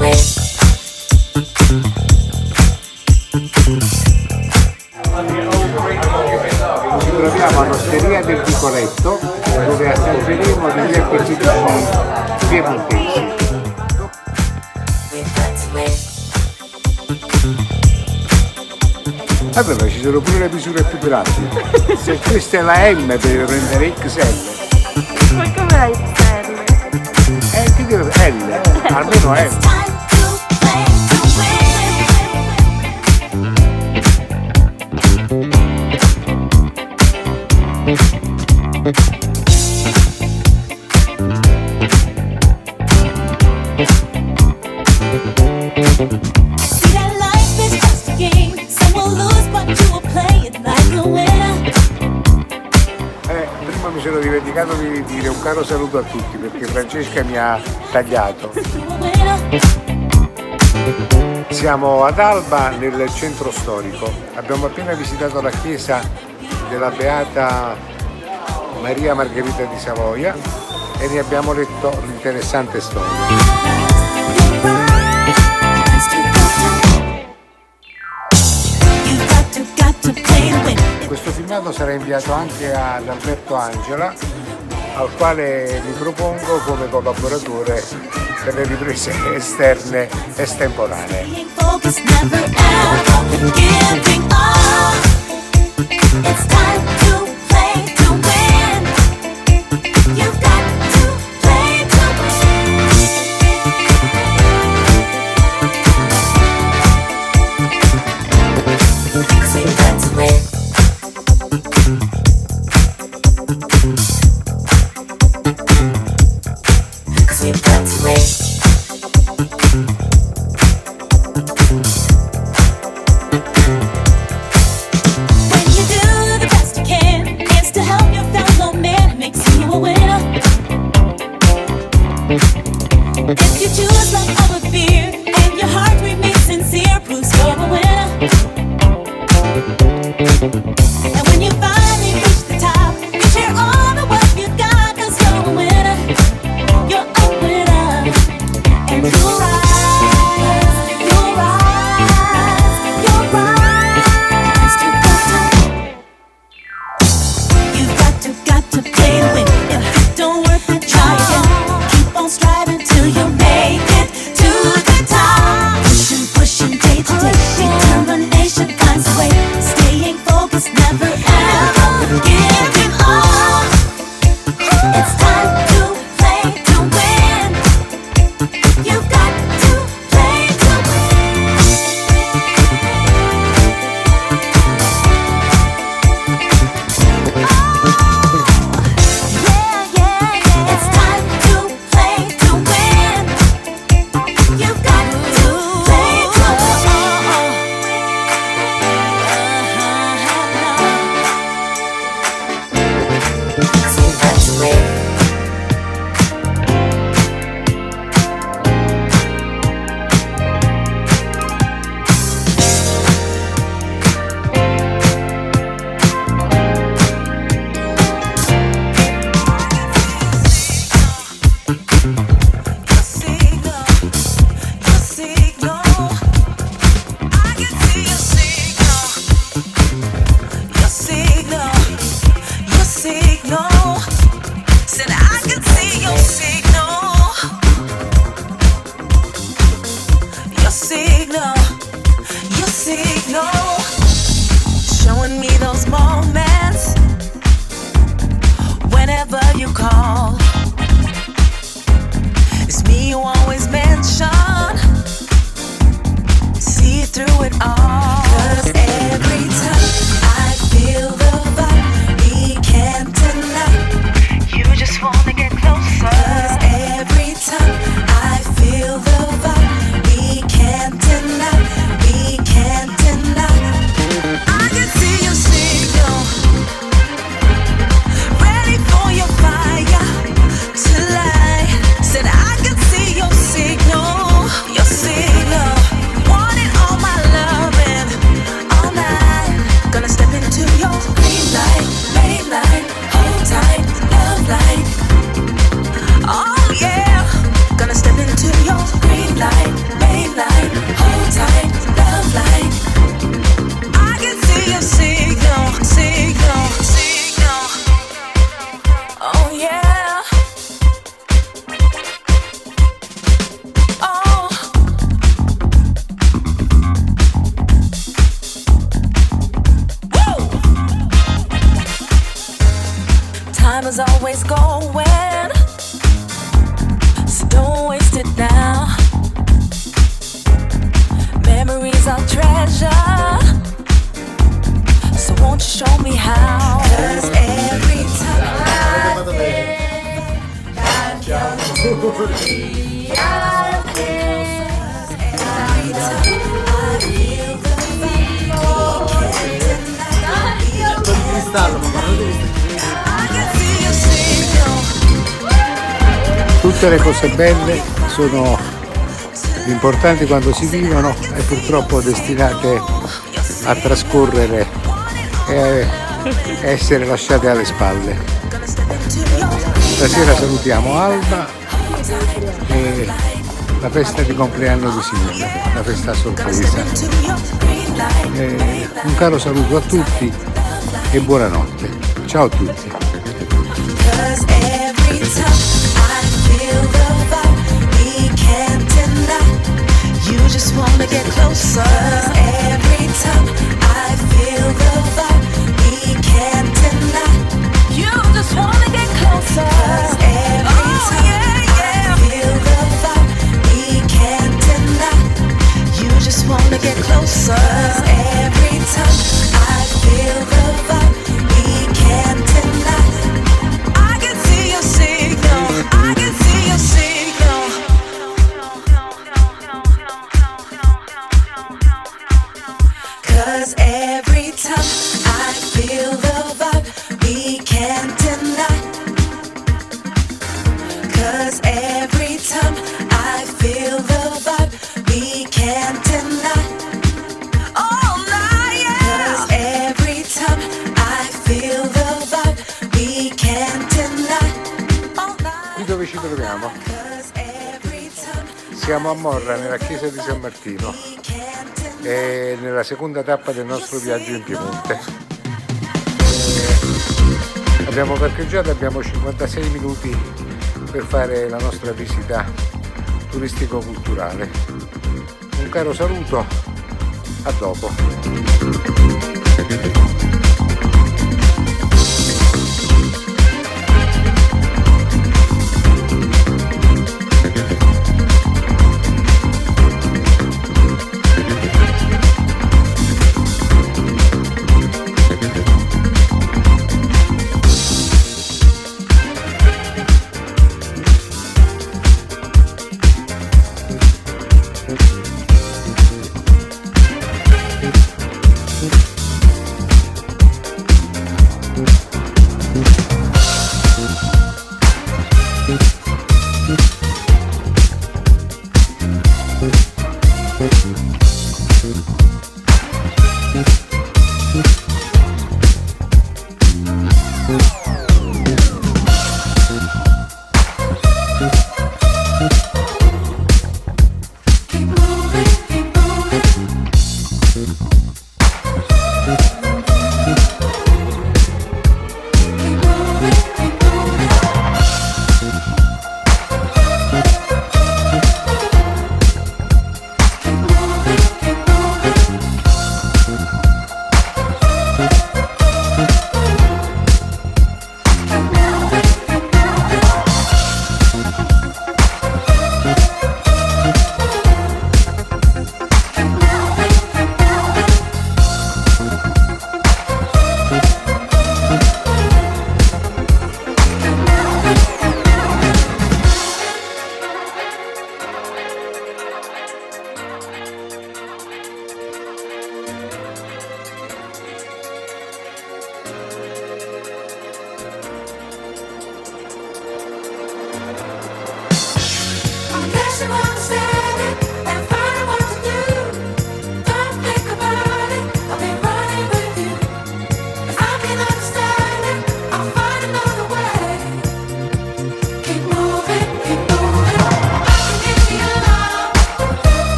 Ci troviamo all'osteria del Vicoletto, dove assaggieremo degli appetitini piemontesi. Vabbè, ma ci sono pure le misure più grandi. Se questa è la M per prendere XL. Ma come la XL? Che devo L, almeno M. Prima mi sono dimenticato di dire un caro saluto a tutti perché Francesca mi ha tagliato. Siamo ad Alba nel centro storico. Abbiamo appena visitato la chiesa della Beata Maria Margherita di Savoia e ne abbiamo letto l'interessante storia. Questo filmato sarà inviato anche ad Alberto Angela, al quale mi propongo come collaboratore per le riprese esterne estemporanee. Your signal, wanted all my love. pleasure. So won't you show me how? 'Cause every time Tutte le cose belle sono importanti quando si vivono e purtroppo destinate a trascorrere e essere lasciate alle spalle. Stasera salutiamo Alba e la festa di compleanno di Simone, la festa a sorpresa. Un caro saluto a tutti e buonanotte. Ciao a tutti. Just wanna get closer. Every time I feel the vibe, we can't deny. You just wanna get closer. Every time I feel the vibe, we can't deny. You just wanna get closer. Every time I feel the vibe, we can't deny. I can see your signal. I can see your signal. Cause every time I feel the vibe, we can't deny. Cause every time I feel the vibe, we can't deny. All night, yeah. Cause every time I feel the vibe, we can't deny. All night. Qui dove ci troviamo? Cause every time Siamo a Morra, nella chiesa di San Martino, e nella seconda tappa del nostro viaggio in Piemonte. Abbiamo parcheggiato, abbiamo 56 minuti per fare la nostra visita turistico-culturale. Un caro saluto, a dopo.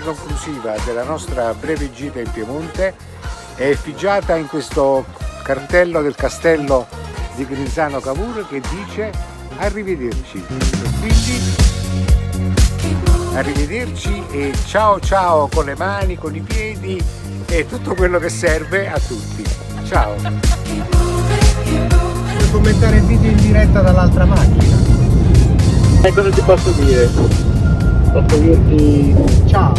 conclusiva della nostra breve gita in Piemonte è effigiata in questo cartello del castello di Grinzano Cavour che dice arrivederci. E quindi arrivederci e ciao ciao con le mani, con i piedi e tutto quello che serve a tutti. Ciao! Puoi commentare il video in diretta dall'altra macchina. E cosa ti posso dire? Posso dirti Ciao!